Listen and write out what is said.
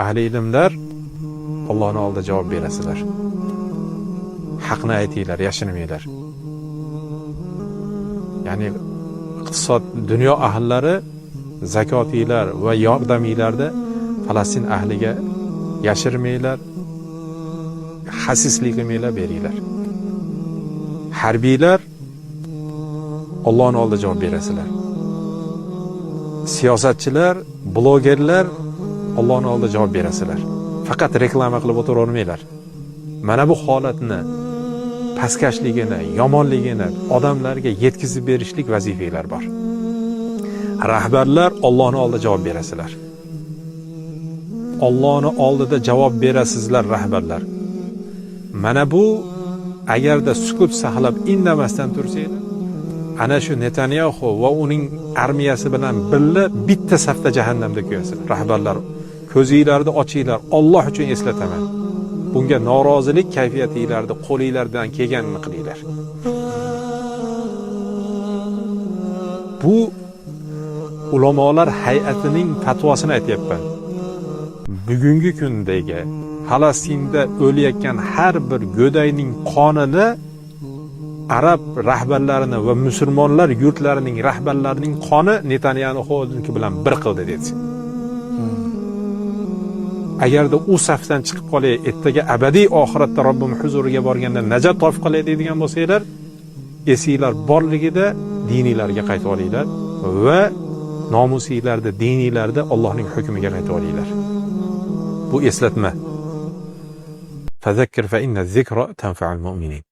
ahli ilmlar Allohning oldida javob berasizlar. Haqni aytinglar, yashirmanglar. Ya'ni iqtisod dunyo ahllari zakotinglar va yordaminglarda Falastin ahliga yashirmanglar, xasislik qilmanglar, beringlar. Harbiylar Allohning oldida javob berasizlar. Siyosatchilar, blogerlar Allohning oldida javob berasizlar. Faqat reklama qilib o'tiravermanglar. Mana bu holatni, pastkashligini, yomonligini odamlarga yetkazib berishlik vazifanglar bor. Rahbarlar Allohning oldida javob berasizlar. Allohning oldida javob berasizlar rahbarlar. Mana bu agarda sukut saqlab indamasdan tursanglar, ana shu Netanyahu va uning armiyasi bilan birga bitta safda jahannamda kuyasizlar. Rahbarlar, ko'zinglarni ochinglar, Alloh uchun eslataman. Bunga norozilik kayfiyatinglarni qo'linglardan kelganini qilinglar. Bu ulamolar hay'atining fatvosini aytyapman. Bugungi kundagi Falastinda o'layotgan har bir go'dayning qonini arab rahbarlarini va musulmonlar yurtlarining rahbarlarining qoni Netanyahu'niki bilan bir qildi dedi. Agarda u safdan chiqib qolay, ertaga abadiy oxiratda Robbim huzuriga borganda najot topib qolay deydigan bo'lsanglar, esinglar borligida dininglarga qaytib olinglar va nomusinglarda, dininglarda Allohning hukmiga qaytib olinglar. Bu eslatma. Fazakkir fa inna zikra tanfa'ul mu'minin.